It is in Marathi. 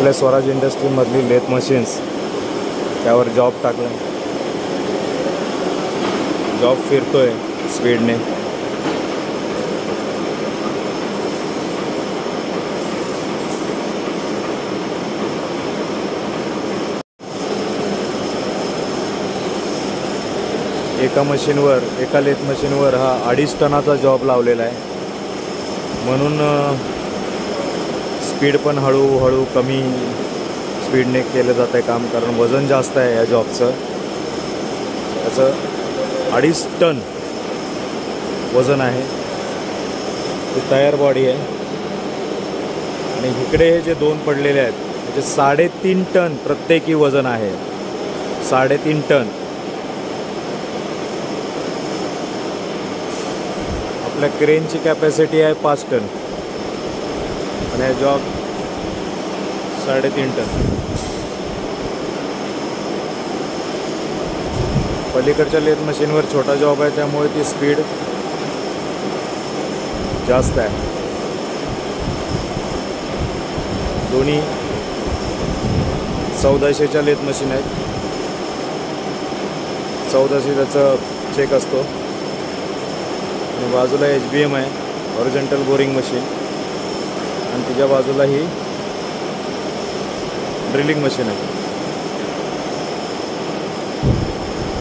आपल्या स्वराज इंडस्ट्रीमधली लेथ मशीन्स त्यावर जॉब टाकला. जॉब फिरतोय स्पीडने. एका मशीनवर, एका लेथ मशीनवर हा 2.5 टनाचा जॉब लावलेला आहे. म्हणून स्पीड पण हळूहळू कमी स्पीडने केलं जातं आहे काम, कारण वजन जास्त आहे या जॉबचं. त्याचं 2.5 टन वजन आहे. ही तयार बॉडी आहे. आणि इकडे हे जे 2 पडलेले आहेत म्हणजे 3.5 टन प्रत्येकी वजन आहे. 3.5 टन. आपल्या क्रेनची कॅपॅसिटी आहे 5 टन आणि हा जॉब 3.5 टन. पलीकडच्या लेथ मशीनवर छोटा जॉब आहे, त्यामुळे ती स्पीड जास्त आहे. दोन्ही 1400च्या लेथ मशीन आहेत. 1400 त्याचं चेक असतो. आणि बाजूला HBM आहे, हॉरिझॉन्टल बोरिंग मशीन. आणि तिच्या बाजूला ही ड्रिलिंग मशीन आहे.